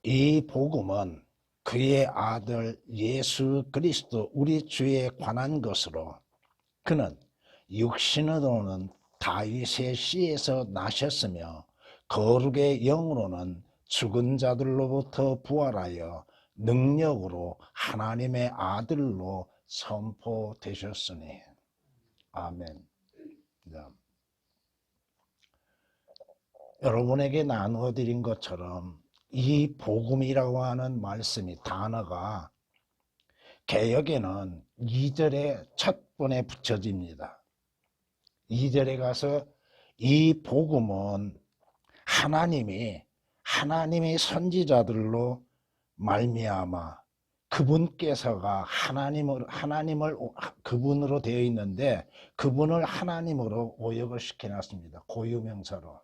이 복음은 그의 아들 예수 그리스도 우리 주에 관한 것으로 그는 육신으로는 다윗의 씨에서 나셨으며 거룩의 영으로는 죽은 자들로부터 부활하여 능력으로 하나님의 아들로 선포되셨으니. 아멘. 여러분에게 나누어 드린 것처럼 이 복음이라고 하는 말씀이 단어가 개역에는 2절에 첫 번에 붙여집니다. 2절에 가서 이 복음은 하나님이 선지자들로 말미암아 그분께서가 하나님을 그분으로 되어 있는데 그분을 하나님으로 오역을 시켜놨습니다. 고유명사로.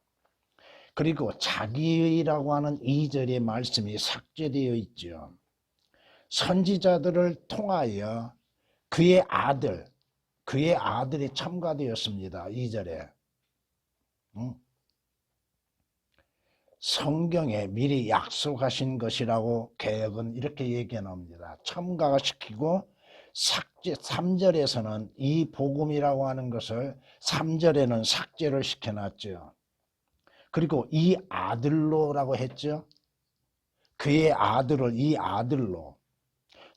그리고 자기의라고 하는 2절의 말씀이 삭제되어 있죠. 선지자들을 통하여 그의 아들이 첨가되었습니다. 2절에. 성경에 미리 약속하신 것이라고 개역은 이렇게 얘기해 놉니다. 첨가시키고 삭제, 3절에서는 이 복음이라고 하는 것을 3절에는 삭제를 시켜놨죠. 그리고 이 아들로라고 했죠. 그의 아들을 이 아들로.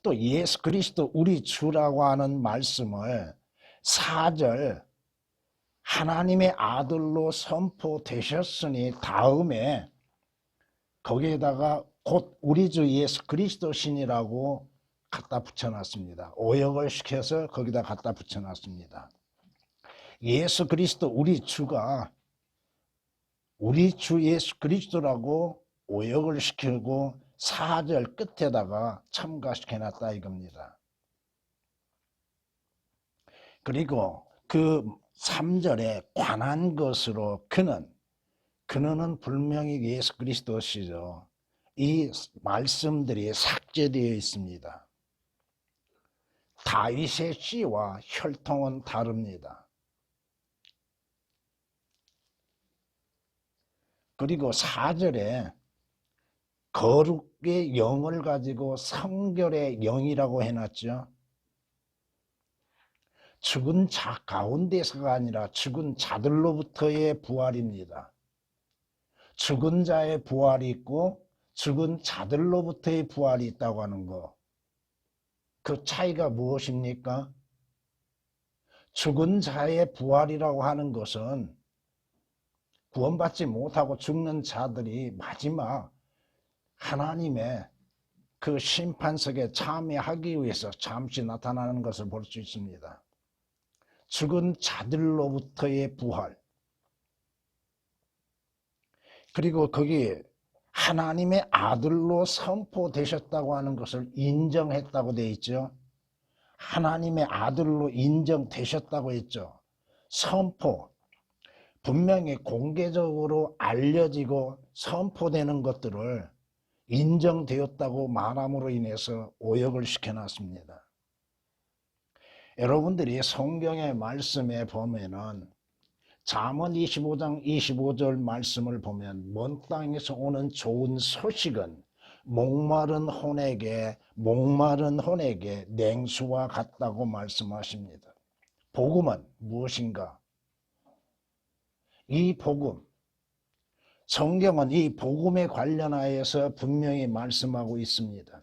또 예수 그리스도 우리 주라고 하는 말씀을 4절 하나님의 아들로 선포되셨으니 다음에 거기에다가 곧 우리 주 예수 그리스도 신이라고 갖다 붙여놨습니다. 오역을 시켜서 거기다 갖다 붙여놨습니다. 예수 그리스도 우리 주가 우리 주 예수 그리스도라고 오역을 시키고 4절 끝에다가 첨가시켜놨다 이겁니다. 그리고 그 3절에 관한 것으로 그는 분명히 예수 그리스도시죠. 이 말씀들이 삭제되어 있습니다. 다윗의 씨와 혈통은 다릅니다. 그리고 4절에 거룩의 영을 가지고 성결의 영이라고 해놨죠. 죽은 자 가운데서가 아니라 죽은 자들로부터의 부활입니다. 죽은 자의 부활이 있고 죽은 자들로부터의 부활이 있다고 하는 거. 그 차이가 무엇입니까? 죽은 자의 부활이라고 하는 것은 구원받지 못하고 죽는 자들이 마지막 하나님의 그 심판석에 참여하기 위해서 잠시 나타나는 것을 볼 수 있습니다. 죽은 자들로부터의 부활. 그리고 거기 하나님의 아들로 선포되셨다고 하는 것을 인정했다고 되어 있죠. 하나님의 아들로 인정되셨다고 했죠. 선포. 분명히 공개적으로 알려지고 선포되는 것들을 인정되었다고 말함으로 인해서 오역을 시켜놨습니다. 여러분들이 성경의 말씀에 보면은 잠언 25장 25절 말씀을 보면 먼 땅에서 오는 좋은 소식은 목마른 혼에게 냉수와 같다고 말씀하십니다. 복음은 무엇인가? 이 복음, 성경은 이 복음에 관련하여서 분명히 말씀하고 있습니다.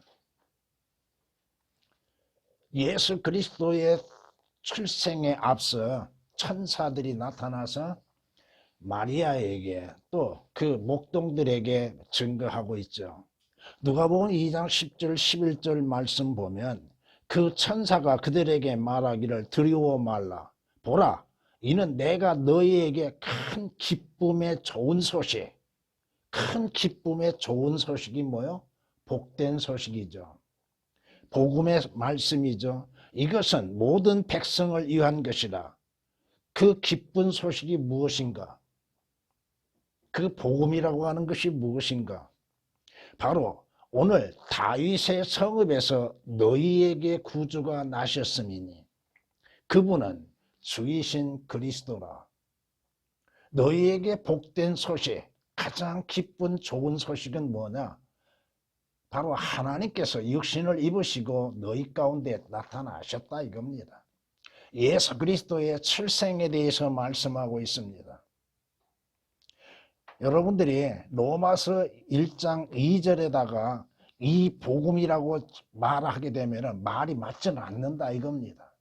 예수 그리스도의 출생에 앞서 천사들이 나타나서 마리아에게 또 그 목동들에게 증거하고 있죠. 누가복음 2장 10절 11절 말씀 보면 그 천사가 그들에게 말하기를 두려워 말라. 보라, 이는 내가 너희에게 큰 기쁨의 좋은 소식이 뭐요? 복된 소식이죠. 복음의 말씀이죠. 이것은 모든 백성을 위한 것이라. 그 기쁜 소식이 무엇인가? 그 복음이라고 하는 것이 무엇인가? 바로 오늘 다윗의 성읍에서 너희에게 구주가 나셨음이니 그분은 주이신 그리스도라. 너희에게 복된 소식, 가장 기쁜 좋은 소식은 뭐냐? 바로 하나님께서 육신을 입으시고 너희 가운데 나타나셨다 이겁니다. 예수 그리스도의 출생에 대해서 말씀하고 있습니다. 여러분들이 로마서 1장 2절에다가 이 복음이라고 말하게 되면 말이 맞지는 않는다 이겁니다.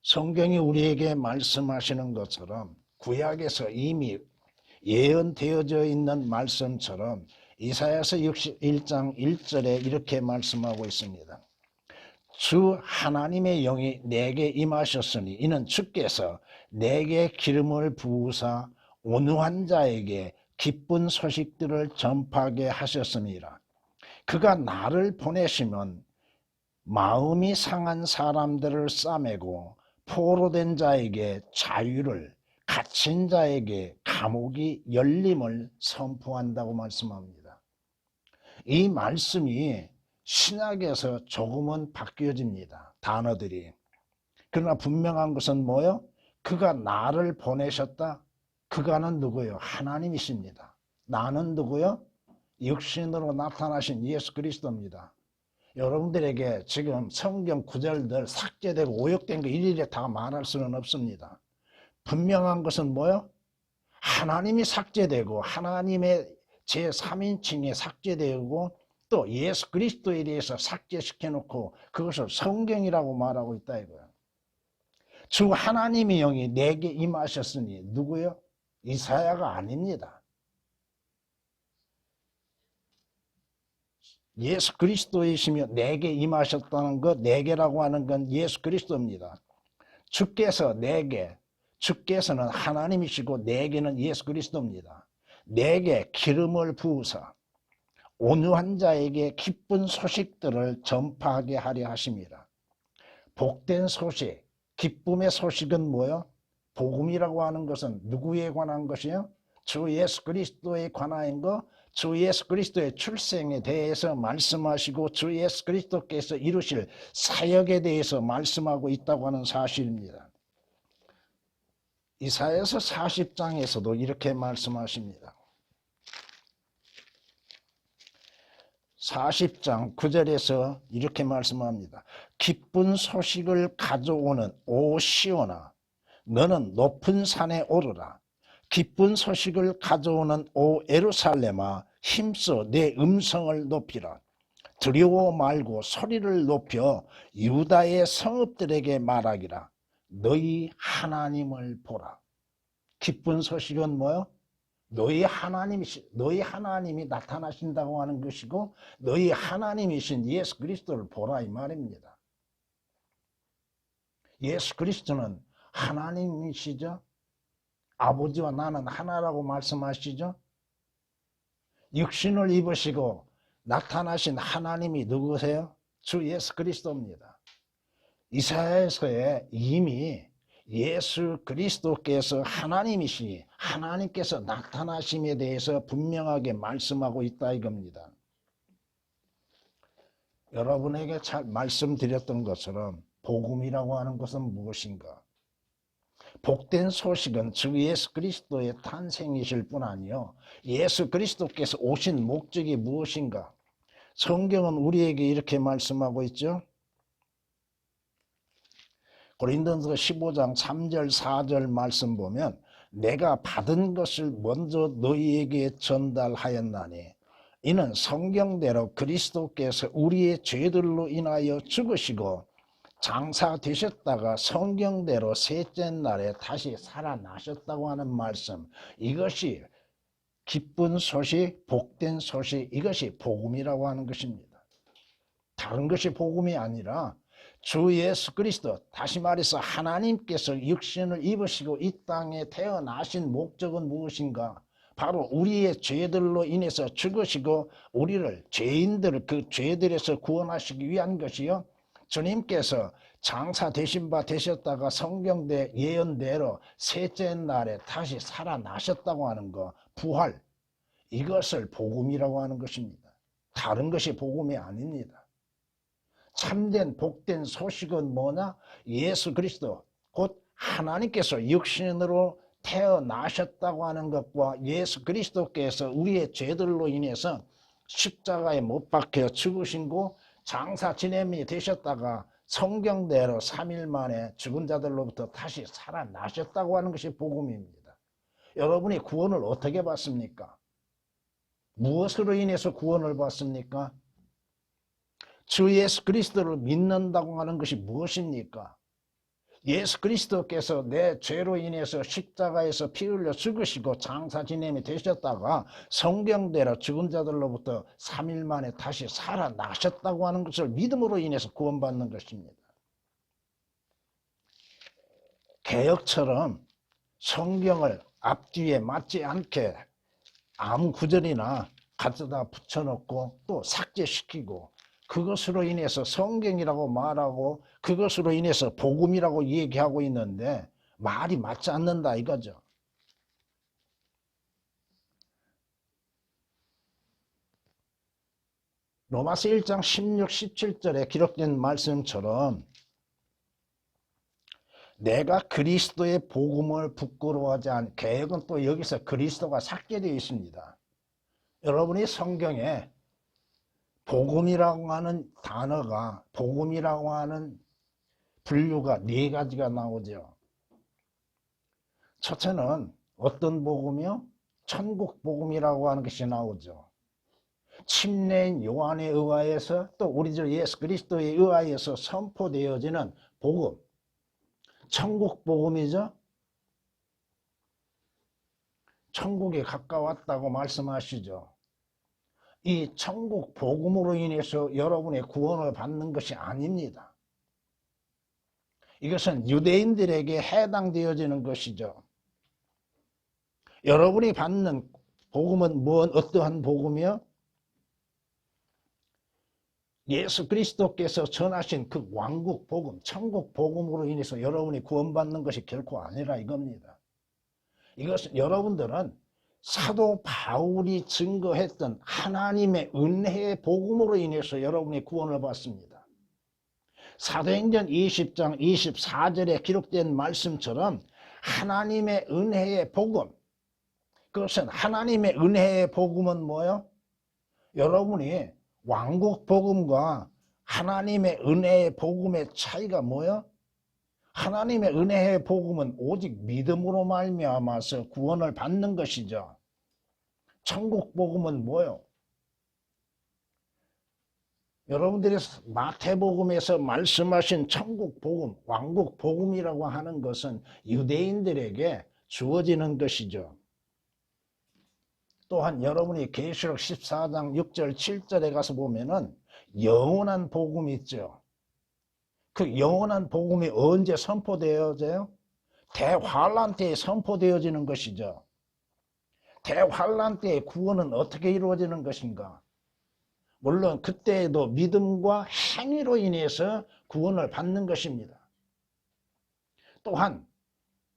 성경이 우리에게 말씀하시는 것처럼 구약에서 이미 예언되어져 있는 말씀처럼 이사야서 61장 1절에 이렇게 말씀하고 있습니다. 주 하나님의 영이 내게 임하셨으니 이는 주께서 내게 기름을 부으사 온유한 자에게 기쁜 소식들을 전파하게 하셨습니다. 그가 나를 보내시면 마음이 상한 사람들을 싸매고 포로된 자에게 자유를, 갇힌 자에게 감옥이 열림을 선포한다고 말씀합니다. 이 말씀이 신약에서 조금은 바뀌어집니다. 단어들이. 그러나 분명한 것은 뭐요? 그가 나를 보내셨다. 그가는 누구요? 하나님이십니다. 나는 누구요? 육신으로 나타나신 예수 그리스도입니다. 여러분들에게 지금 성경 구절들 삭제되고 오역된 거 일일이 다 말할 수는 없습니다. 분명한 것은 뭐요? 하나님이 삭제되고 하나님의 제3인칭에 삭제되고 또 예수 그리스도에 대해서 삭제시켜놓고 그것을 성경이라고 말하고 있다 이거예요. 주 하나님의 영이 내게 임하셨으니 누구요? 이사야가 아닙니다. 예수 그리스도이시며 내게 임하셨다는 것, 내게라고 하는 건 예수 그리스도입니다. 주께서 내게, 주께서는 하나님이시고 내게는 예수 그리스도입니다. 내게 기름을 부으사 온유한 자에게 기쁜 소식들을 전파하게 하려 하십니다. 복된 소식, 기쁨의 소식은 뭐요? 복음이라고 하는 것은 누구에 관한 것이요? 주 예수 그리스도에 관한 것, 주 예수 그리스도의 출생에 대해서 말씀하시고 주 예수 그리스도께서 이루실 사역에 대해서 말씀하고 있다고 하는 사실입니다. 이사야서 40장에서도 이렇게 말씀하십니다. 40장 9절에서 이렇게 말씀합니다. 기쁜 소식을 가져오는 오 시온아 너는 높은 산에 오르라. 기쁜 소식을 가져오는 오 예루살렘아 힘써 내 음성을 높이라. 두려워 말고 소리를 높여 유다의 성읍들에게 말하기라. 너희 하나님을 보라. 기쁜 소식은 뭐요? 너희 하나님이 나타나신다고 하는 것이고 너희 하나님이신 예수 그리스도를 보라 이 말입니다. 예수 그리스도는 하나님이시죠? 아버지와 나는 하나라고 말씀하시죠? 육신을 입으시고 나타나신 하나님이 누구세요? 주 예수 그리스도입니다. 이사야서에 이미 예수 그리스도께서 하나님이시니 하나님께서 나타나심에 대해서 분명하게 말씀하고 있다 이겁니다. 여러분에게 잘 말씀드렸던 것처럼 복음이라고 하는 것은 무엇인가? 복된 소식은 주 예수 그리스도의 탄생이실 뿐 아니요 예수 그리스도께서 오신 목적이 무엇인가? 성경은 우리에게 이렇게 말씀하고 있죠. 고린도전서 15장 3절 4절 말씀 보면 내가 받은 것을 먼저 너희에게 전달하였나니 이는 성경대로 그리스도께서 우리의 죄들로 인하여 죽으시고 장사되셨다가 성경대로 셋째 날에 다시 살아나셨다고 하는 말씀, 이것이 기쁜 소식, 복된 소식, 이것이 복음이라고 하는 것입니다. 다른 것이 복음이 아니라 주 예수 그리스도, 다시 말해서 하나님께서 육신을 입으시고 이 땅에 태어나신 목적은 무엇인가? 바로 우리의 죄들로 인해서 죽으시고 우리를 죄인들을 그 죄들에서 구원하시기 위한 것이요, 주님께서 장사되신 바 되셨다가 성경대 예언대로 셋째 날에 다시 살아나셨다고 하는 거, 부활, 이것을 복음이라고 하는 것입니다. 다른 것이 복음이 아닙니다. 참된 복된 소식은 뭐냐? 예수 그리스도 곧 하나님께서 육신으로 태어나셨다고 하는 것과 예수 그리스도께서 우리의 죄들로 인해서 십자가에 못 박혀 죽으시고 장사 지냄이 되셨다가 성경대로 3일 만에 죽은 자들로부터 다시 살아나셨다고 하는 것이 복음입니다. 여러분이 구원을 어떻게 받습니까? 무엇으로 인해서 구원을 받습니까? 주 예수 그리스도를 믿는다고 하는 것이 무엇입니까? 예수 그리스도께서 내 죄로 인해서 십자가에서 피 흘려 죽으시고 장사 지냄이 되셨다가 성경대로 죽은 자들로부터 3일 만에 다시 살아나셨다고 하는 것을 믿음으로 인해서 구원받는 것입니다. 개혁처럼 성경을 앞뒤에 맞지 않게 아무 구절이나 가져다 붙여놓고 또 삭제시키고 그것으로 인해서 성경이라고 말하고 그것으로 인해서 복음이라고 얘기하고 있는데 말이 맞지 않는다 이거죠. 로마서 1장 16, 17절에 기록된 말씀처럼 내가 그리스도의 복음을 부끄러워하지 않, 개혁은 또 여기서 그리스도가 삭제되어 있습니다. 여러분이 성경에 복음이라고 하는 단어가, 복음이라고 하는 분류가 4가지가 나오죠. 첫째는 어떤 복음이요? 천국 복음이라고 하는 것이 나오죠. 침례인 요한에 의하여서 또 우리 주 예수 그리스도에 의하여서 선포되어지는 복음, 천국 복음이죠. 천국에 가까웠다고 말씀하시죠. 이 천국 복음으로 인해서 여러분의 구원을 받는 것이 아닙니다. 이것은 유대인들에게 해당되어지는 것이죠. 여러분이 받는 복음은 어떠한 복음이요? 예수 그리스도께서 전하신 그 왕국 복음, 천국 복음으로 인해서 여러분이 구원받는 것이 결코 아니라 이겁니다. 이것은 여러분들은 사도 바울이 증거했던 하나님의 은혜의 복음으로 인해서 여러분이 구원을 받습니다. 사도행전 20장 24절에 기록된 말씀처럼 하나님의 은혜의 복음, 그것은 하나님의 은혜의 복음은 뭐예요? 여러분이 왕국 복음과 하나님의 은혜의 복음의 차이가 뭐예요? 하나님의 은혜의 복음은 오직 믿음으로 말미암아서 구원을 받는 것이죠. 천국 복음은 뭐예요? 여러분들이 마태복음에서 말씀하신 천국 복음, 왕국 복음이라고 하는 것은 유대인들에게 주어지는 것이죠. 또한 여러분이 계시록 14장 6절 7절에 가서 보면은 영원한 복음이 있죠. 그 영원한 복음이 언제 선포되어져요? 대환란 때에 선포되어지는 것이죠. 대환란 때의 구원은 어떻게 이루어지는 것인가? 물론 그때에도 믿음과 행위로 인해서 구원을 받는 것입니다. 또한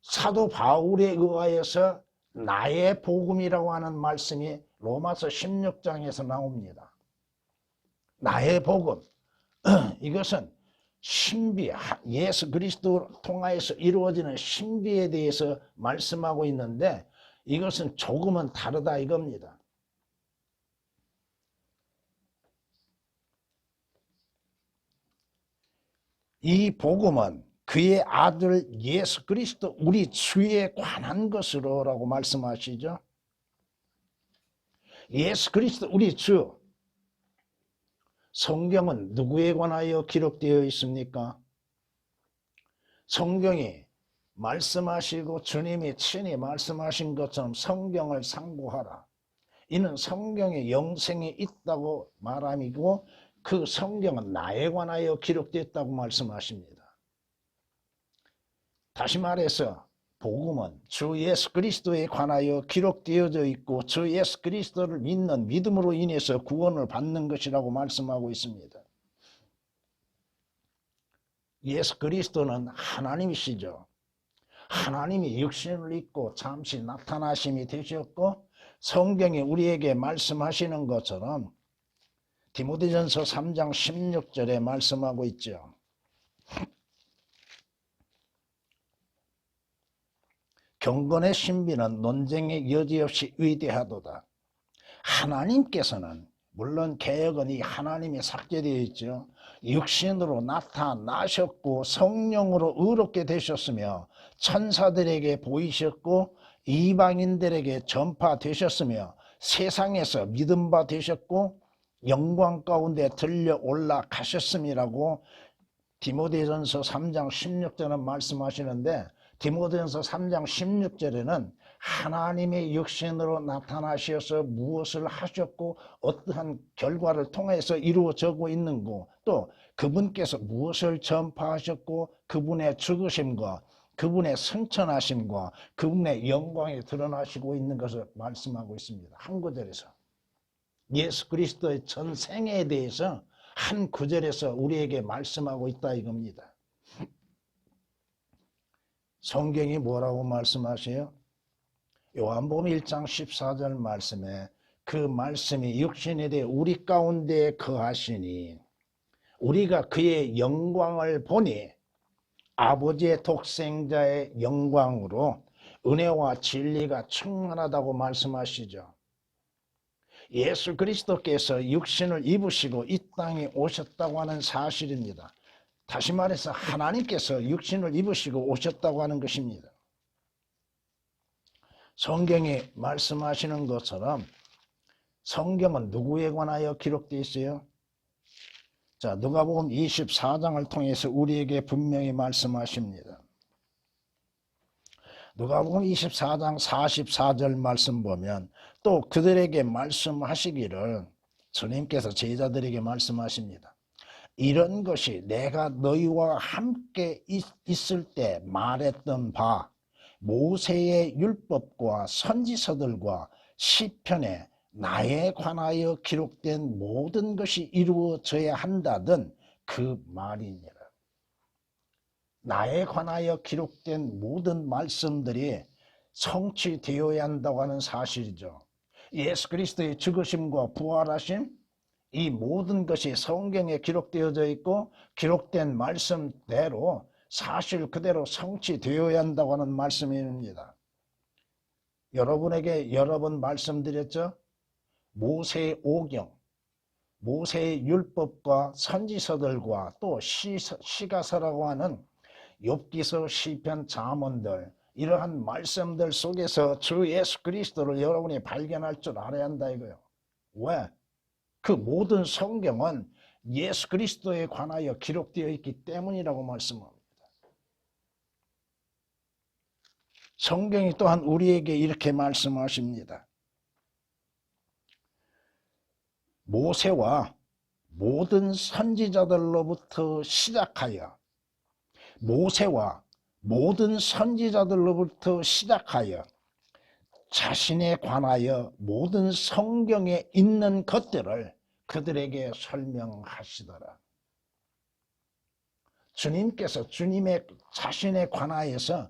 사도 바울에 의하여서 나의 복음이라고 하는 말씀이 로마서 16장에서 나옵니다. 나의 복음, 이것은 신비, 예수 그리스도를 통하여서 이루어지는 신비에 대해서 말씀하고 있는데 이것은 조금은 다르다 이겁니다. 이 복음은 그의 아들 예수 그리스도 우리 주에 관한 것으로라고 말씀하시죠. 예수 그리스도 우리 주, 성경은 누구에 관하여 기록되어 있습니까? 성경이 말씀하시고 주님이 친히 말씀하신 것처럼 성경을 상고하라. 이는 성경에 영생이 있다고 말함이고 그 성경은 나에 관하여 기록됐다고 말씀하십니다. 다시 말해서 복음은 주 예수 그리스도에 관하여 기록되어져 있고 주 예수 그리스도를 믿는 믿음으로 인해서 구원을 받는 것이라고 말씀하고 있습니다. 예수 그리스도는 하나님이시죠. 하나님이 육신을 입고 잠시 나타나심이 되셨고 성경이 우리에게 말씀하시는 것처럼 디모데전서 3장 16절에 말씀하고 있죠. 경건의 신비는 논쟁의 여지없이 위대하도다. 하나님께서는 물론 개역은 이 하나님이 삭제되어 있죠. 육신으로 나타나셨고 성령으로 의롭게 되셨으며 천사들에게 보이셨고 이방인들에게 전파되셨으며 세상에서 믿음 바 되셨고 영광 가운데 들려 올라가셨음이라고 디모데전서 3장 16절은 말씀하시는데, 디모데전서 3장 16절에는 하나님의 육신으로 나타나셔서 무엇을 하셨고 어떠한 결과를 통해서 이루어지고 있는 거, 또 그분께서 무엇을 전파하셨고 그분의 죽으심과 그분의 승천하심과 그분의 영광이 드러나시고 있는 것을 말씀하고 있습니다. 한 구절에서 예수 그리스도의 전생에 대해서 한 구절에서 우리에게 말씀하고 있다 이겁니다. 성경이 뭐라고 말씀하세요? 요한복음 1장 14절 말씀에 그 말씀이 육신에 대해 우리 가운데 거하시니 우리가 그의 영광을 보니 아버지의 독생자의 영광으로 은혜와 진리가 충만하다고 말씀하시죠. 예수 그리스도께서 육신을 입으시고 이 땅에 오셨다고 하는 사실입니다. 다시 말해서 하나님께서 육신을 입으시고 오셨다고 하는 것입니다. 성경이 말씀하시는 것처럼 성경은 누구에 관하여 기록되어 있어요? 자, 누가복음 24장을 통해서 우리에게 분명히 말씀하십니다. 누가복음 24장 44절 말씀 보면 또 그들에게 말씀하시기를, 주님께서 제자들에게 말씀하십니다. 이런 것이 내가 너희와 함께 있을 때 말했던 바 모세의 율법과 선지서들과 시편에 나에 관하여 기록된 모든 것이 이루어져야 한다던 그 말이니라. 나에 관하여 기록된 모든 말씀들이 성취되어야 한다고 하는 사실이죠. 예수 그리스도의 죽으심과 부활하심, 이 모든 것이 성경에 기록되어져 있고 기록된 말씀대로 사실 그대로 성취되어야 한다고 하는 말씀입니다. 여러분에게 여러 번 말씀드렸죠. 모세의 오경, 모세의 율법과 선지서들과 또 시가서라고 하는 욥기서, 시편, 잠언들, 이러한 말씀들 속에서 주 예수 그리스도를 여러분이 발견할 줄 알아야 한다 이거예요. 왜? 그 모든 성경은 예수 그리스도에 관하여 기록되어 있기 때문이라고 말씀합니다. 성경이 또한 우리에게 이렇게 말씀하십니다. 모세와 모든 선지자들로부터 시작하여 자신에 관하여 모든 성경에 있는 것들을 그들에게 설명하시더라. 주님께서 주님의 자신에 관하여서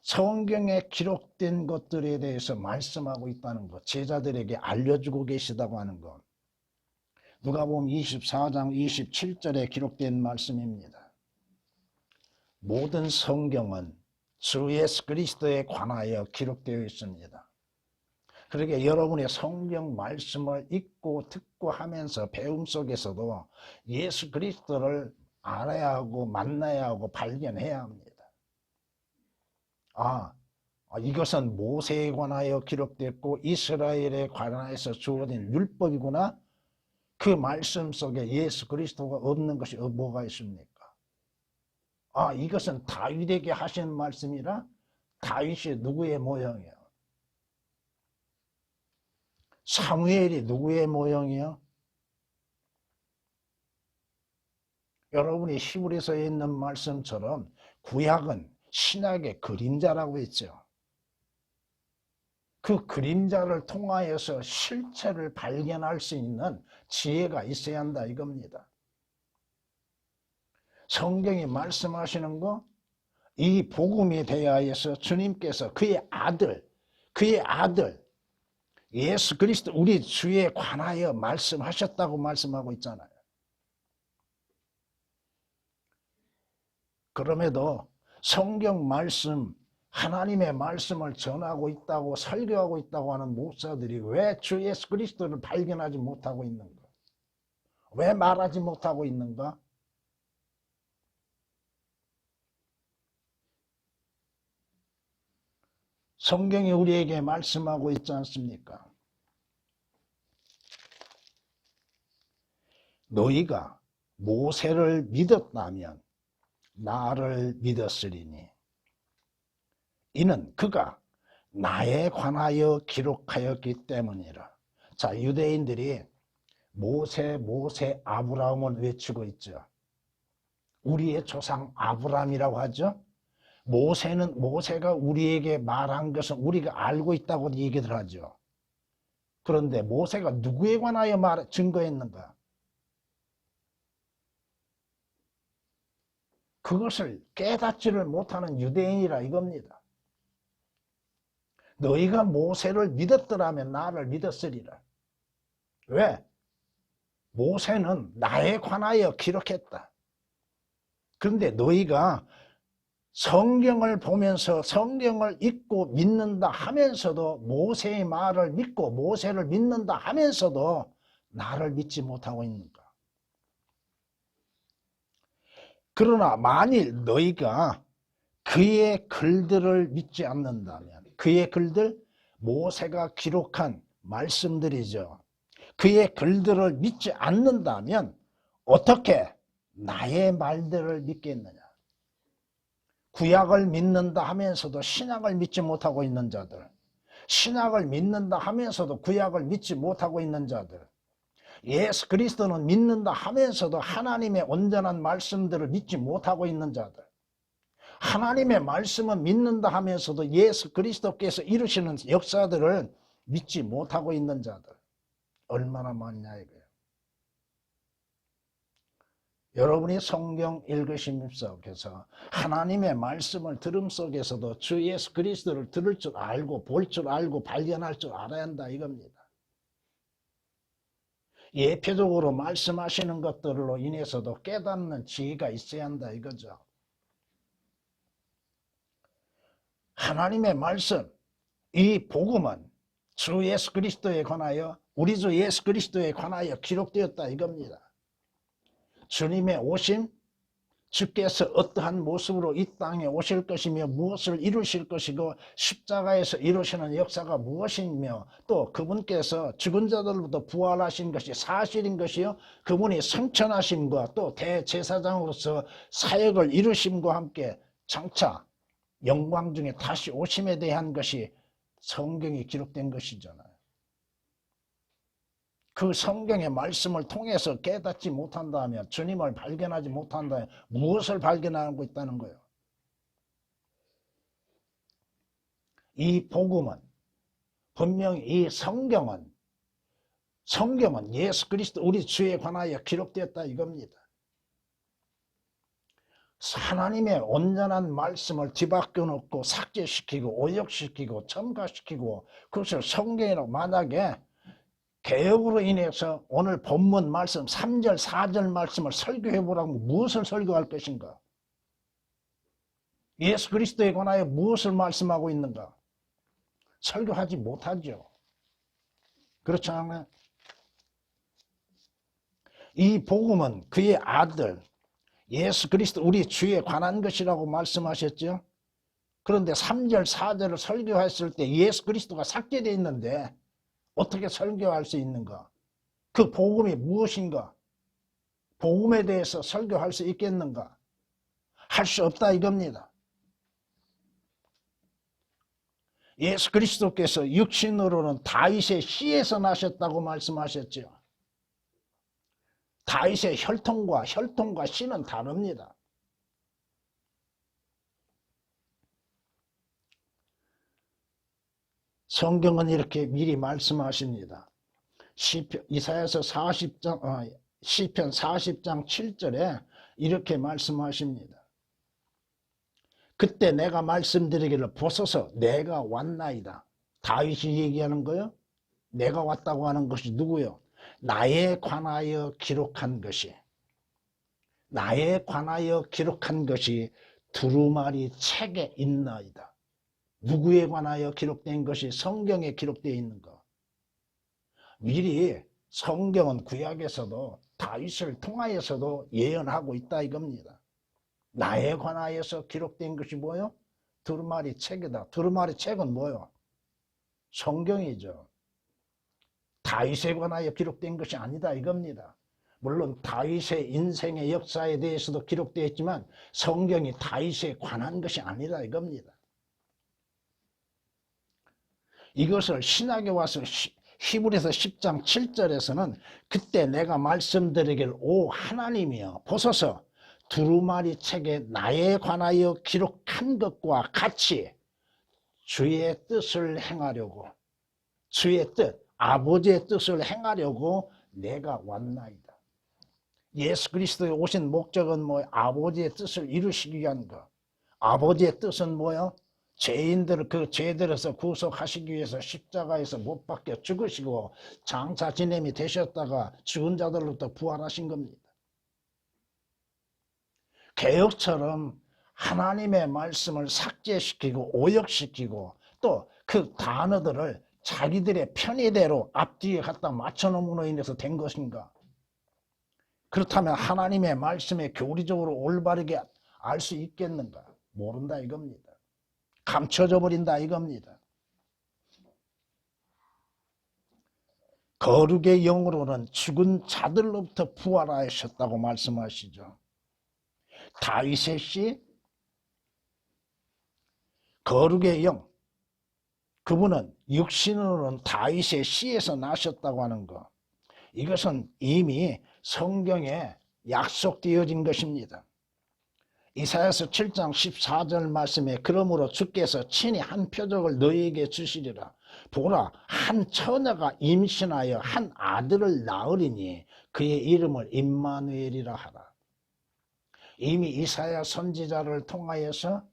성경에 기록된 것들에 대해서 말씀하고 있다는 것, 제자들에게 알려주고 계시다고 하는 것. 누가복음 24장 27절에 기록된 말씀입니다. 모든 성경은 주 예수 그리스도에 관하여 기록되어 있습니다. 그러게 여러분의 성경 말씀을 읽고 듣고 하면서 배움 속에서도 예수 그리스도를 알아야 하고 만나야 하고 발견해야 합니다. 이것은 모세에 관하여 기록됐고 이스라엘에 관하여서 주어진 율법이구나. 그 말씀 속에 예수 그리스도가 없는 것이 뭐가 있습니까? 이것은 다윗에게 하신 말씀이라. 다윗이 누구의 모형이요? 사무엘이 누구의 모형이요? 여러분이 히브리서에 있는 말씀처럼 구약은 신약의 그림자라고 했죠. 그 그림자를 통하여서 실체를 발견할 수 있는 지혜가 있어야 한다 이겁니다. 성경이 말씀하시는 거, 이 복음에 대하여서 주님께서 그의 아들 예수 그리스도 우리 주에 관하여 말씀하셨다고 말씀하고 있잖아요. 그럼에도 성경 말씀 하나님의 말씀을 전하고 있다고 설교하고 있다고 하는 목사들이 왜 주 예수 그리스도를 발견하지 못하고 있는가? 왜 말하지 못하고 있는가? 성경이 우리에게 말씀하고 있지 않습니까? 너희가 모세를 믿었다면 나를 믿었으리니 이는 그가 나에 관하여 기록하였기 때문이라. 자, 유대인들이 모세 아브라함을 외치고 있죠. 우리의 조상 아브라함이라고 하죠. 모세가 우리에게 말한 것은 우리가 알고 있다고 얘기를 하죠. 그런데 모세가 누구에 관하여 증거했는가? 그것을 깨닫지를 못하는 유대인이라 이겁니다. 너희가 모세를 믿었더라면 나를 믿었으리라. 왜? 모세는 나에 관하여 기록했다. 그런데 너희가 성경을 보면서 성경을 읽고 믿는다 하면서도 모세의 말을 믿고 모세를 믿는다 하면서도 나를 믿지 못하고 있는가? 그러나 만일 너희가 그의 글들을 믿지 않는다면, 그의 글들, 모세가 기록한 말씀들이죠. 그의 글들을 믿지 않는다면 어떻게 나의 말들을 믿겠느냐? 구약을 믿는다 하면서도 신약을 믿지 못하고 있는 자들, 신약을 믿는다 하면서도 구약을 믿지 못하고 있는 자들, 예수 그리스도는 믿는다 하면서도 하나님의 온전한 말씀들을 믿지 못하고 있는 자들, 하나님의 말씀은 믿는다 하면서도 예수 그리스도께서 이루시는 역사들을 믿지 못하고 있는 자들 얼마나 많냐 이거예요. 여러분이 성경 읽으심 속에서 하나님의 말씀을 들음 속에서도 주 예수 그리스도를 들을 줄 알고 볼 줄 알고 발견할 줄 알아야 한다 이겁니다. 예표적으로 말씀하시는 것들로 인해서도 깨닫는 지혜가 있어야 한다 이거죠. 하나님의 말씀, 이 복음은 주 예수 그리스도에 관하여, 우리 주 예수 그리스도에 관하여 기록되었다 이겁니다. 주님의 오심, 주께서 어떠한 모습으로 이 땅에 오실 것이며 무엇을 이루실 것이고 십자가에서 이루시는 역사가 무엇이며 또 그분께서 죽은 자들로부터 부활하신 것이 사실인 것이요 그분이 승천하심과 또 대제사장으로서 사역을 이루심과 함께 장차 영광 중에 다시 오심에 대한 것이 성경에 기록된 것이잖아요. 그 성경의 말씀을 통해서 깨닫지 못한다면, 주님을 발견하지 못한다면 무엇을 발견하고 있다는 거예요? 이 복음은 분명히 이 성경은 예수 그리스도 우리 주에 관하여 기록되었다 이겁니다. 하나님의 온전한 말씀을 뒤바뀌어 놓고 삭제시키고 오역시키고 첨가시키고 그것을 성경이라고 만약에 개혁으로 인해서 오늘 본문 말씀 3절 4절 말씀을 설교해 보라고 무엇을 설교할 것인가? 예수 그리스도에 관하여 무엇을 말씀하고 있는가? 설교하지 못하죠. 그렇지 않아요? 이 복음은 그의 아들 예수 그리스도 우리 주에 관한 것이라고 말씀하셨죠. 그런데 3절 4절을 설교했을 때 예수 그리스도가 삭제되어 있는데 어떻게 설교할 수 있는가? 그 복음이 무엇인가? 복음에 대해서 설교할 수 있겠는가? 할 수 없다 이겁니다. 예수 그리스도께서 육신으로는 다윗의 씨에서 나셨다고 말씀하셨죠. 다윗의 혈통과 씨는 다릅니다. 성경은 이렇게 미리 말씀하십니다. 이사야서 40장, 시편 40장 7절에 이렇게 말씀하십니다. 그때 내가 말씀드리기를 보소서 내가 왔나이다. 다윗이 얘기하는 거요. 내가 왔다고 하는 것이 누구요? 나에 관하여 기록한 것이 두루마리 책에 있나이다. 누구에 관하여 기록된 것이 성경에 기록되어 있는 것. 미리 성경은 구약에서도 다윗을 통하여서도 예언하고 있다 이겁니다. 나에 관하여서 기록된 것이 뭐요? 두루마리 책이다. 두루마리 책은 뭐요? 성경이죠. 다윗에 관하여 기록된 것이 아니다 이겁니다. 물론 다윗의 인생의 역사에 대해서도 기록되어 있지만 성경이 다윗에 관한 것이 아니라 이겁니다. 이것을 신약에 와서 히브리서 10장 7절에서는 그때 내가 말씀드리길 오 하나님이여 보소서 두루마리 책에 나에 관하여 기록한 것과 같이 주의 뜻을 행하려고 주의 뜻 아버지의 뜻을 행하려고 내가 왔나이다. 예수 그리스도에 오신 목적은 뭐예요? 아버지의 뜻을 이루시기 위한 것. 아버지의 뜻은 뭐예요? 죄인들을 그 죄들에서 구속하시기 위해서 십자가에서 못 박혀 죽으시고 장차 지냄이 되셨다가 죽은 자들로부터 부활하신 겁니다. 개혁처럼 하나님의 말씀을 삭제시키고 오역시키고 또 그 단어들을 자기들의 편의대로 앞뒤에 갖다 맞춰놓음으로 인해서 된 것인가? 그렇다면 하나님의 말씀에 교리적으로 올바르게 알 수 있겠는가? 모른다 이겁니다. 감춰져 버린다 이겁니다. 거룩의 영으로는 죽은 자들로부터 부활하셨다고 말씀하시죠. 다윗의 씨, 거룩의 영, 그분은 육신으로는 다윗의 씨에서 나셨다고 하는 것. 이것은 이미 성경에 약속되어진 것입니다. 이사야서 7장 14절 말씀에 그러므로 주께서 친히 한 표적을 너희에게 주시리라. 보라 한 처녀가 임신하여 한 아들을 낳으리니 그의 이름을 임마누엘이라 하라. 이미 이사야 선지자를 통하여서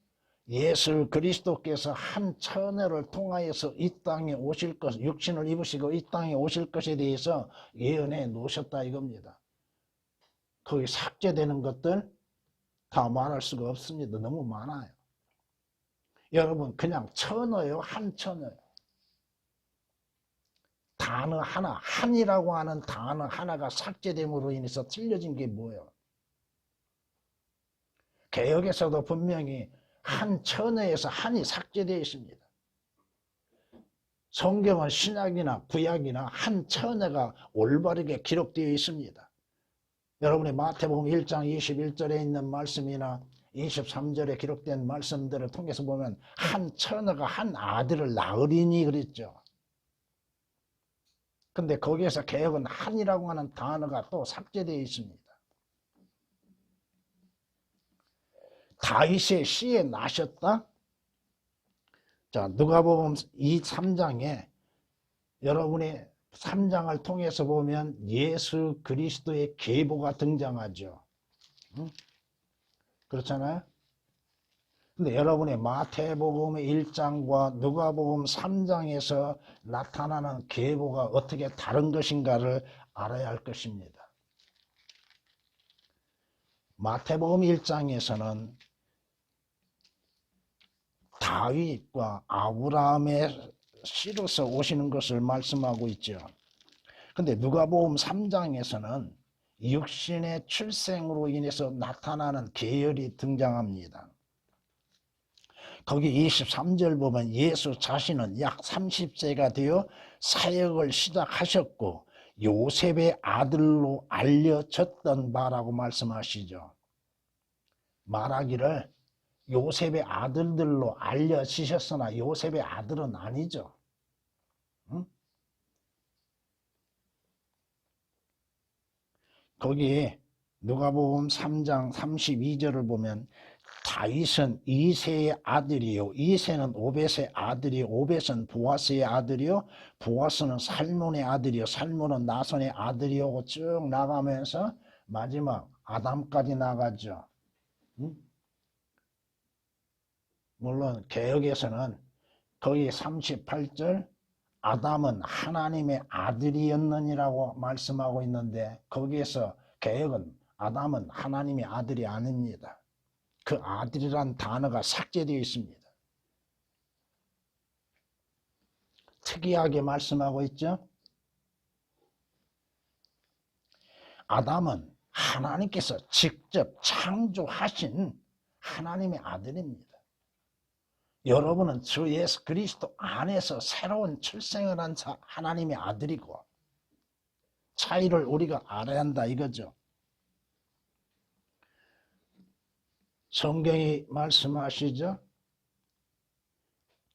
예수 그리스도께서 한 처녀를 통하여서 이 땅에 오실 것, 육신을 입으시고 이 땅에 오실 것에 대해서 예언해 놓으셨다 이겁니다. 거기 삭제되는 것들 다 말할 수가 없습니다. 너무 많아요. 여러분 그냥 처녀요, 한 처녀요. 단어 하나, 한이라고 하는 단어 하나가 삭제됨으로 인해서 틀려진 게 뭐예요? 개역에서도 분명히 한 처녀에서 한이 삭제되어 있습니다. 성경은 신약이나 구약이나 한 처녀가 올바르게 기록되어 있습니다. 여러분이 마태복음 1장 21절에 있는 말씀이나 23절에 기록된 말씀들을 통해서 보면 한 처녀가 한 아들을 낳으리니 그랬죠. 근데 거기에서 개역은 한이라고 하는 단어가 또 삭제되어 있습니다. 다윗의 씨에 나셨다? 자, 누가복음 3장에 여러분이 3장을 통해서 보면 예수 그리스도의 계보가 등장하죠. 응? 그렇잖아요? 근데 여러분이 마태복음 1장과 누가복음 3장에서 나타나는 계보가 어떻게 다른 것인가를 알아야 할 것입니다. 마태복음 1장에서는 다윗과 아브라함의 씨로서 오시는 것을 말씀하고 있죠. 근데 누가복음 3장에서는 육신의 출생으로 인해서 나타나는 계열이 등장합니다. 거기 23절 보면 예수 자신은 약 30세가 되어 사역을 시작하셨고 요셉의 아들로 알려졌던 바라고 말씀하시죠. 말하기를 요셉의 아들들로 알려지셨으나 요셉의 아들은 아니죠. 응? 거기 누가복음 3장 32절을 보면 다윗은 이새의 아들이요 이새는 오벳의 아들이요 오벳은 보아스의 아들이요 보아스는 살몬의 아들이요 살몬은 나손의 아들이요 쭉 나가면서 마지막 아담까지 나가죠. 응? 물론 개역에서는 거기 38절 아담은 하나님의 아들이었느니라고 말씀하고 있는데 거기에서 개역은 아담은 하나님의 아들이 아닙니다. 그 아들이란 단어가 삭제되어 있습니다. 특이하게 말씀하고 있죠. 아담은 하나님께서 직접 창조하신 하나님의 아들입니다. 여러분은 주 예수 그리스도 안에서 새로운 출생을 한 하나님의 아들이고, 차이를 우리가 알아야 한다 이거죠. 성경이 말씀하시죠.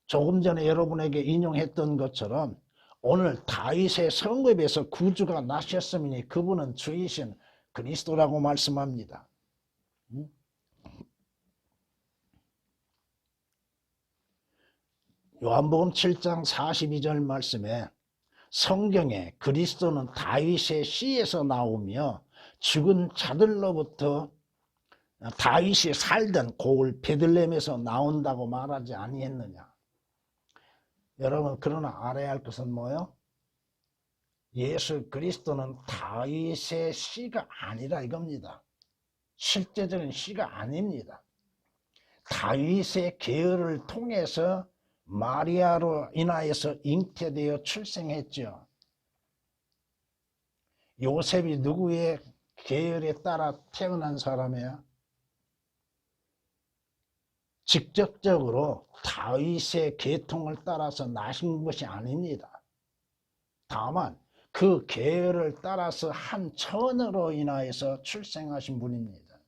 조금 전에 여러분에게 인용했던 것처럼 오늘 다윗의 성읍에서 구주가 나셨으니 그분은 주이신 그리스도라고 말씀합니다. 요한복음 7장 42절 말씀에 성경에 그리스도는 다윗의 씨에서 나오며 죽은 자들로부터 다윗이 살던 고을 베들레헴에서 나온다고 말하지 아니했느냐. 여러분, 그러나 알아야 할 것은 뭐예요? 예수 그리스도는 다윗의 씨가 아니라 이겁니다. 실제적인 씨가 아닙니다. 다윗의 계열을 통해서 마리아로 인하여서 잉태되어 출생했죠. 요셉이 누구의 계열에 따라 태어난 사람이에요? 직접적으로 다윗의 계통을 따라서 나신 것이 아닙니다. 다만 그 계열을 따라서 한 처녀로 인하여서 출생하신 분입니다.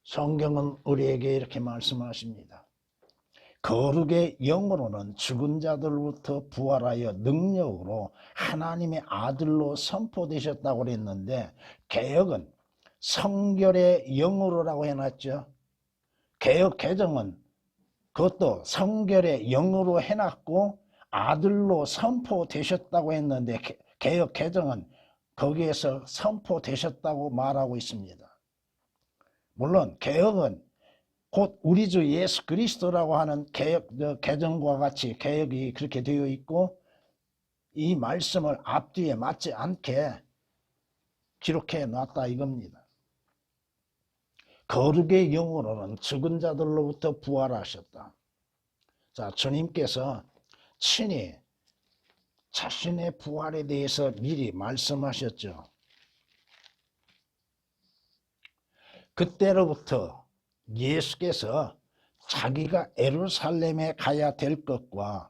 성경은 우리에게 이렇게 말씀하십니다. 거룩의 영으로는 죽은 자들로부터 부활하여 능력으로 하나님의 아들로 선포되셨다고 그랬는데, 개역은 성결의 영으로라고 해놨죠. 개역 개정은 그것도 성결의 영으로 해놨고 아들로 선포되셨다고 했는데, 개역 개정은 거기에서 선포되셨다고 말하고 있습니다. 물론 개역은 곧 우리 주 예수 그리스도라고 하는 개정과 같이 개역이 그렇게 되어 있고, 이 말씀을 앞뒤에 맞지 않게 기록해 놨다 이겁니다. 거룩의 영으로는 죽은 자들로부터 부활하셨다. 자, 주님께서 친히 자신의 부활에 대해서 미리 말씀하셨죠. 그때로부터 예수께서 자기가 예루살렘에 가야 될 것과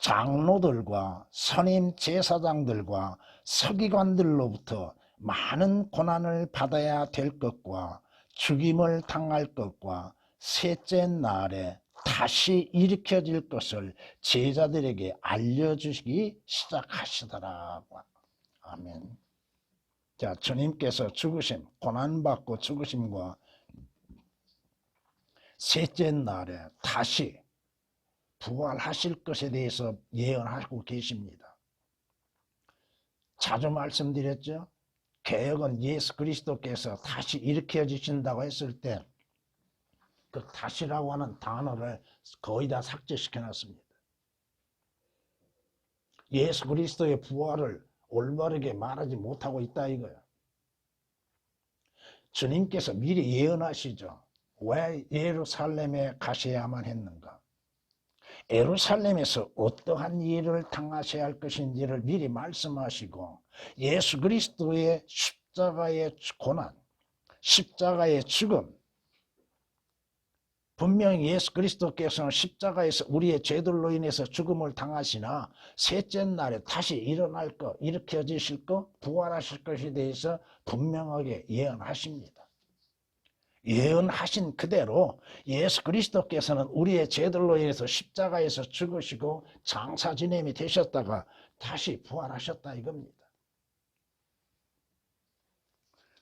장로들과 선임 제사장들과 서기관들로부터 많은 고난을 받아야 될 것과 죽임을 당할 것과 셋째 날에 다시 일으켜질 것을 제자들에게 알려주시기 시작하시더라고. 아멘. 자, 주님께서 죽으심, 고난받고 죽으심과 셋째 날에 다시 부활하실 것에 대해서 예언하고 계십니다. 자주 말씀드렸죠. 개역은 예수 그리스도께서 다시 일으켜 주신다고 했을 때 그 다시라고 하는 단어를 거의 다 삭제시켜 놨습니다. 예수 그리스도의 부활을 올바르게 말하지 못하고 있다 이거야. 주님께서 미리 예언하시죠. 왜 예루살렘에 가셔야만 했는가? 예루살렘에서 어떠한 일을 당하셔야 할 것인지를 미리 말씀하시고, 예수 그리스도의 십자가의 고난, 십자가의 죽음, 분명히 예수 그리스도께서는 십자가에서 우리의 죄들로 인해서 죽음을 당하시나 셋째 날에 다시 일어날 것, 일으켜지실 것, 부활하실 것에 대해서 분명하게 예언하십니다. 예언하신 그대로 예수 그리스도께서는 우리의 죄들로 인해서 십자가에서 죽으시고 장사 지냄이 되셨다가 다시 부활하셨다 이겁니다.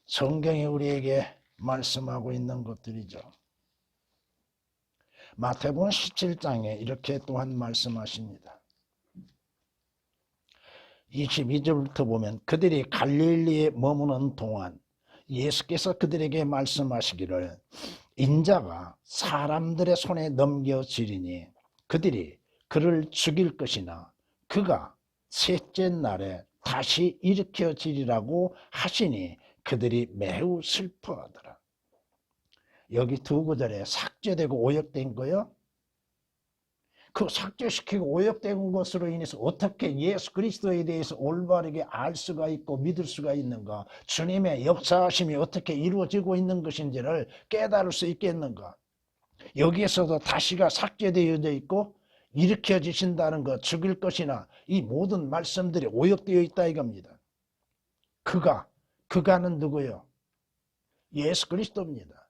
성경이 우리에게 말씀하고 있는 것들이죠. 마태복음 17장에 이렇게 또한 말씀하십니다. 22절부터 보면 그들이 갈릴리에 머무는 동안 예수께서 그들에게 말씀하시기를, 인자가 사람들의 손에 넘겨지리니 그들이 그를 죽일 것이나 그가 셋째 날에 다시 일으켜지리라고 하시니 그들이 매우 슬퍼하더라. 여기 두 구절에 삭제되고 오역된 거요. 그 삭제시키고 오역된 것으로 인해서 어떻게 예수 그리스도에 대해서 올바르게 알 수가 있고 믿을 수가 있는가? 주님의 역사하심이 어떻게 이루어지고 있는 것인지를 깨달을 수 있겠는가? 여기에서도 다시가 삭제되어 있고 일으켜지신다는 것, 죽일 것이나 이 모든 말씀들이 오역되어 있다 이겁니다. 그가는 누구요? 예수 그리스도입니다.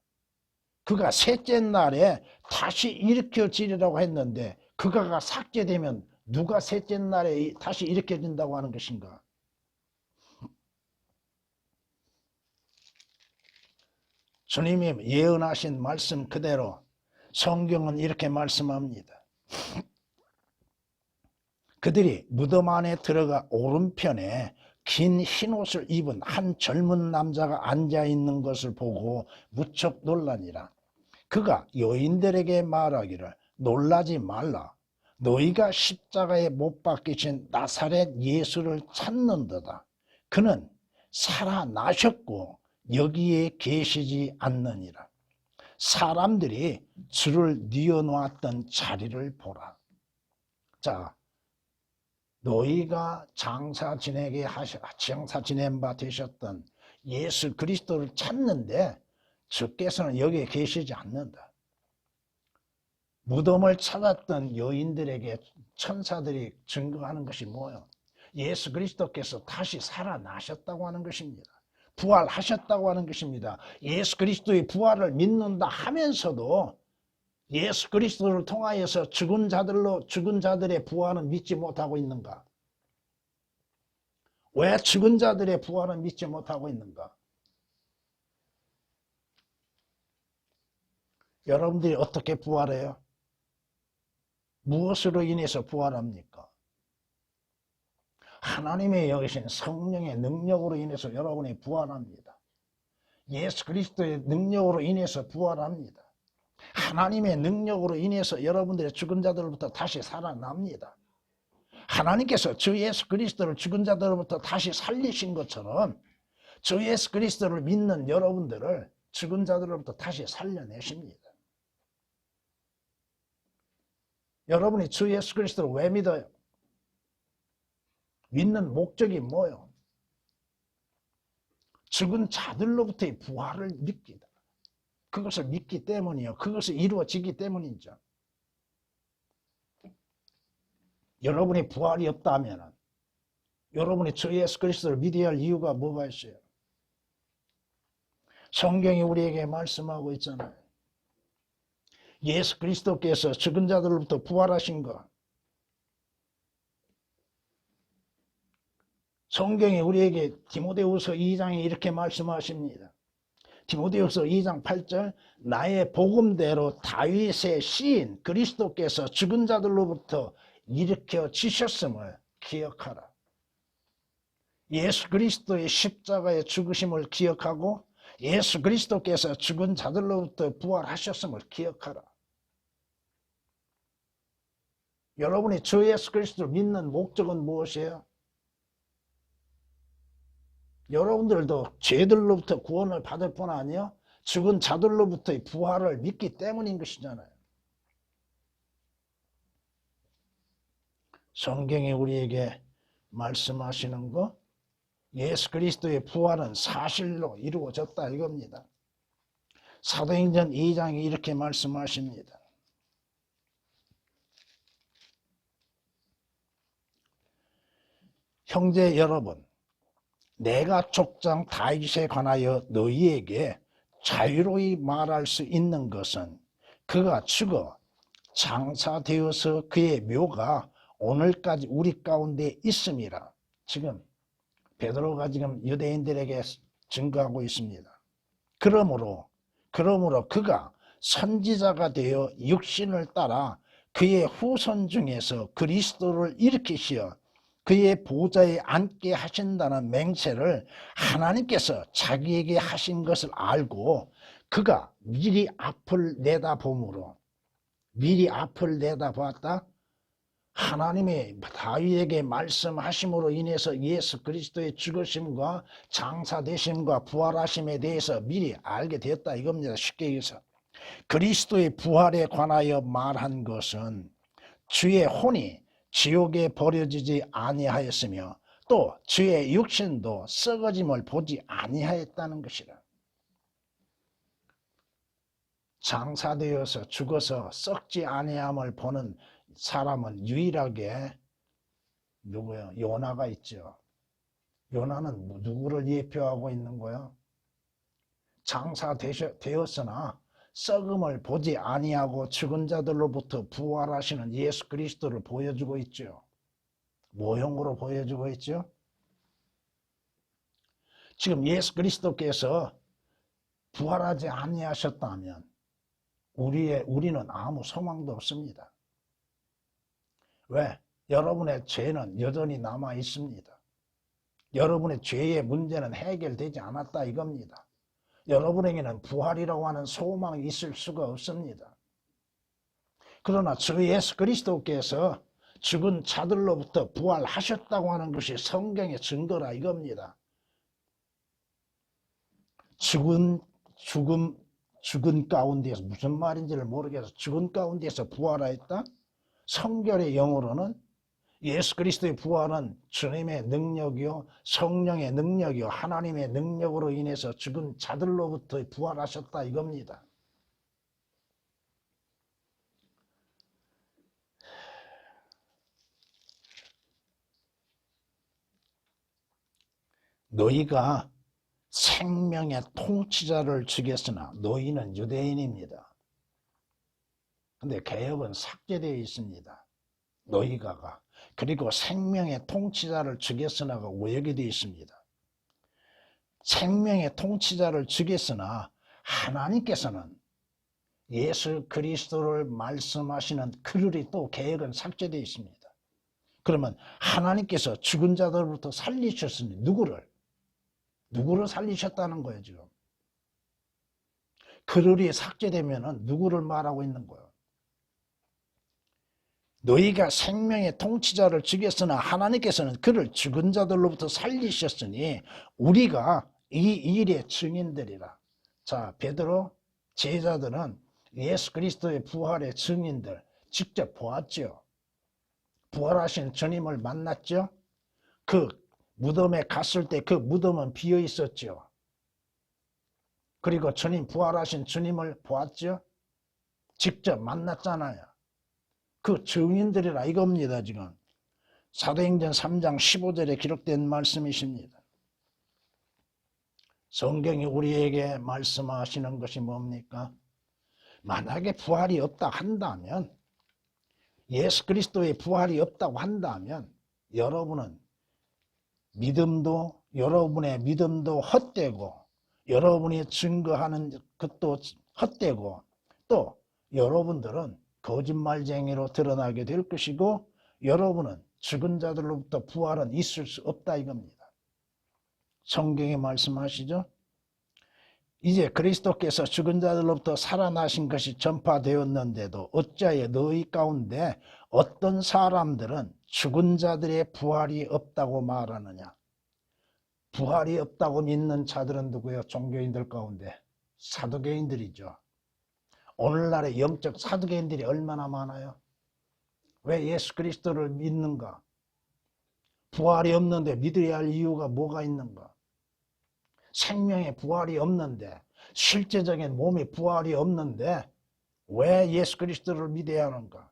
그가 셋째 날에 다시 일으켜지리라고 했는데 그가가 삭제되면 누가 셋째 날에 다시 일으켜진다고 하는 것인가? 주님이 예언하신 말씀 그대로 성경은 이렇게 말씀합니다. 그들이 무덤 안에 들어가 오른편에 긴 흰옷을 입은 한 젊은 남자가 앉아있는 것을 보고 무척 놀라니라. 그가 여인들에게 말하기를 놀라지 말라. 너희가 십자가에 못 박히신 나사렛 예수를 찾는도다. 그는 살아나셨고 여기에 계시지 않느니라. 사람들이 줄을 뉘어놓았던 자리를 보라. 자, 너희가 장사 지낸 바 되셨던 예수 그리스도를 찾는데 주께서는 여기에 계시지 않는다. 무덤을 찾았던 여인들에게 천사들이 증거하는 것이 뭐예요? 예수 그리스도께서 다시 살아나셨다고 하는 것입니다. 부활하셨다고 하는 것입니다. 예수 그리스도의 부활을 믿는다 하면서도 예수 그리스도를 통하여서 죽은 자들의 부활은 믿지 못하고 있는가? 왜 죽은 자들의 부활은 믿지 못하고 있는가? 여러분들이 어떻게 부활해요? 무엇으로 인해서 부활합니까? 하나님의 여기신 성령의 능력으로 인해서 여러분이 부활합니다. 예수 그리스도의 능력으로 인해서 부활합니다. 하나님의 능력으로 인해서 여러분들의 죽은 자들로부터 다시 살아납니다. 하나님께서 주 예수 그리스도를 죽은 자들로부터 다시 살리신 것처럼 주 예수 그리스도를 믿는 여러분들을 죽은 자들로부터 다시 살려내십니다. 여러분이 주 예수 그리스도를 왜 믿어요? 믿는 목적이 뭐예요? 죽은 자들로부터의 부활을 믿기다. 그것을 믿기 때문이요. 그것이 이루어지기 때문이죠. 여러분이 부활이 없다면 여러분이 주 예수 그리스도를 믿어야 할 이유가 뭐가 있어요? 성경이 우리에게 말씀하고 있잖아요. 예수 그리스도께서 죽은 자들로부터 부활하신 것. 성경이 우리에게 디모데후서 2장에 이렇게 말씀하십니다. 디모데후서 2장 8절 나의 복음대로 다윗의 시인 그리스도께서 죽은 자들로부터 일으켜 지셨음을 기억하라. 예수 그리스도의 십자가의 죽으심을 기억하고 예수 그리스도께서 죽은 자들로부터 부활하셨음을 기억하라. 여러분이 주 예수 그리스도를 믿는 목적은 무엇이에요? 여러분들도 죄들로부터 구원을 받을 뿐 아니요 죽은 자들로부터의 부활을 믿기 때문인 것이잖아요. 성경이 우리에게 말씀하시는 거 예수 그리스도의 부활은 사실로 이루어졌다 이겁니다. 사도행전 2장이 이렇게 말씀하십니다. 형제 여러분, 내가 족장 다윗에 관하여 너희에게 자유로이 말할 수 있는 것은 그가 죽어 장사되어서 그의 묘가 오늘까지 우리 가운데 있음이라. 지금 베드로가 지금 유대인들에게 증거하고 있습니다. 그러므로 그가 선지자가 되어 육신을 따라 그의 후손 중에서 그리스도를 일으키시어 그의 보좌에 앉게 하신다는 맹세를 하나님께서 자기에게 하신 것을 알고 그가 미리 앞을 내다봄으로 미리 앞을 내다보았다. 하나님의 다윗에게 말씀하심으로 인해서 예수 그리스도의 죽으심과 장사되심과 부활하심에 대해서 미리 알게 되었다 이겁니다. 쉽게 얘기해서 그리스도의 부활에 관하여 말한 것은 주의 혼이 지옥에 버려지지 아니하였으며 또 주의 육신도 썩어짐을 보지 아니하였다는 것이라. 장사되어서 죽어서 썩지 아니함을 보는 사람은 유일하게 누구요? 요나가 있죠. 요나는 누구를 예표하고 있는 거야? 장사되었으나 썩음을 보지 아니하고 죽은 자들로부터 부활하시는 예수 그리스도를 보여주고 있죠. 모형으로 보여주고 있죠. 지금 예수 그리스도께서 부활하지 아니하셨다면 우리는 아무 소망도 없습니다. 왜? 여러분의 죄는 여전히 남아 있습니다. 여러분의 죄의 문제는 해결되지 않았다 이겁니다. 여러분에게는 부활이라고 하는 소망이 있을 수가 없습니다. 그러나 주 예수 그리스도께서 죽은 자들로부터 부활하셨다고 하는 것이 성경의 증거라 이겁니다. 죽은 가운데에서 무슨 말인지를 모르겠어. 죽은 가운데에서 부활하였다? 성결의 영어로는 예수 그리스도의 부활은 주님의 능력이요 성령의 능력이요 하나님의 능력으로 인해서 죽은 자들로부터 부활하셨다 이겁니다. 너희가 생명의 통치자를 죽였으나 너희는 유대인입니다. 근데 개역은 삭제되어 있습니다. 너희가가. 그리고 생명의 통치자를 죽였으나가 오역이 되어 있습니다. 생명의 통치자를 죽였으나 하나님께서는 예수 그리스도를 말씀하시는 글이 또 개역은 삭제되어 있습니다. 그러면 하나님께서 죽은 자들로부터 살리셨으니 누구를 살리셨다는 거예요 지금. 글이 삭제되면 누구를 말하고 있는 거예요? 너희가 생명의 통치자를 죽였으나 하나님께서는 그를 죽은 자들로부터 살리셨으니 우리가 이 일의 증인들이라. 자, 베드로 제자들은 예수 그리스도의 부활의 증인들 직접 보았죠. 부활하신 주님을 만났죠. 그 무덤에 갔을 때 그 무덤은 비어 있었죠. 그리고 주님 부활하신 주님을 보았죠. 직접 만났잖아요. 그 증인들이라 이겁니다. 지금 사도행전 3장 15절에 기록된 말씀이십니다. 성경이 우리에게 말씀하시는 것이 뭡니까? 만약에 부활이 없다 한다면, 예수 그리스도의 부활이 없다고 한다면 여러분의 믿음도 헛되고 여러분이 증거하는 것도 헛되고 또 여러분들은 거짓말쟁이로 드러나게 될 것이고 여러분은 죽은 자들로부터 부활은 있을 수 없다 이겁니다. 성경이 말씀하시죠. 이제 그리스도께서 죽은 자들로부터 살아나신 것이 전파되었는데도 어찌하여 너희 가운데 어떤 사람들은 죽은 자들의 부활이 없다고 말하느냐. 부활이 없다고 믿는 자들은 누구예요? 종교인들 가운데 사두개인들이죠. 오늘날의 영적 사두개인들이 얼마나 많아요? 왜 예수 그리스도를 믿는가? 부활이 없는데 믿어야 할 이유가 뭐가 있는가? 생명의 부활이 없는데, 실제적인 몸의 부활이 없는데 왜 예수 그리스도를 믿어야 하는가?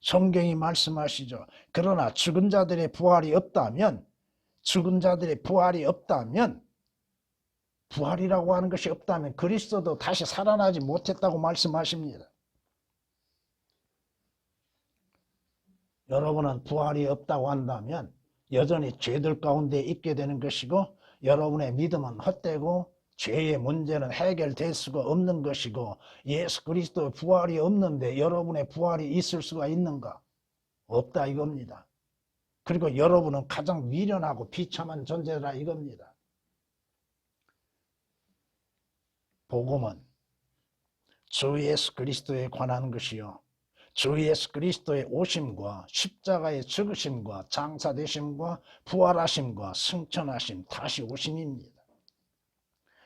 성경이 말씀하시죠. 그러나 죽은 자들의 부활이 없다면, 부활이라고 하는 것이 없다면 그리스도도 다시 살아나지 못했다고 말씀하십니다. 여러분은 부활이 없다고 한다면 여전히 죄들 가운데 있게 되는 것이고 여러분의 믿음은 헛되고 죄의 문제는 해결될 수가 없는 것이고 예수 그리스도의 부활이 없는데 여러분의 부활이 있을 수가 있는가? 없다 이겁니다. 그리고 여러분은 가장 미련하고 비참한 존재라 이겁니다. 복음은 주 예수 그리스도에 관한 것이요 주 예수 그리스도의 오심과 십자가의 죽으심과 장사되심과 부활하심과 승천하심 다시 오심입니다.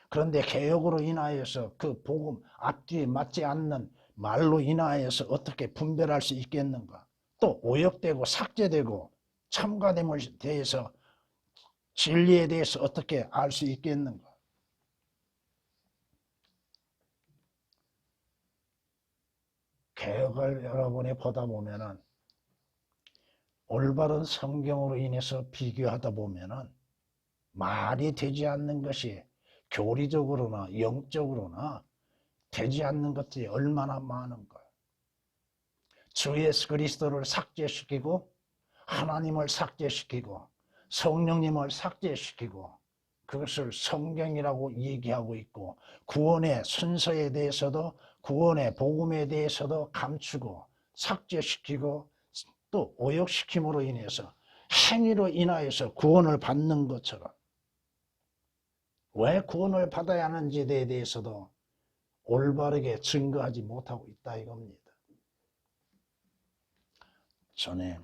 그런데 개혁으로 인하여서 그 복음 앞뒤에 맞지 않는 말로 인하여서 어떻게 분별할 수 있겠는가? 또 오역되고 삭제되고 첨가됨에 대해서 진리에 대해서 어떻게 알 수 있겠는가? 개혁을 여러분이 보다 보면은 올바른 성경으로 인해서 비교하다 보면은 말이 되지 않는 것이 교리적으로나 영적으로나 되지 않는 것들이 얼마나 많은가. 주 예수 그리스도를 삭제시키고 하나님을 삭제시키고 성령님을 삭제시키고 그것을 성경이라고 얘기하고 있고 구원의 순서에 대해서도 구원의 복음에 대해서도 감추고 삭제시키고 또 오역시킴으로 인해서 행위로 인하여서 구원을 받는 것처럼 왜 구원을 받아야 하는지에 대해서도 올바르게 증거하지 못하고 있다 이겁니다. 전에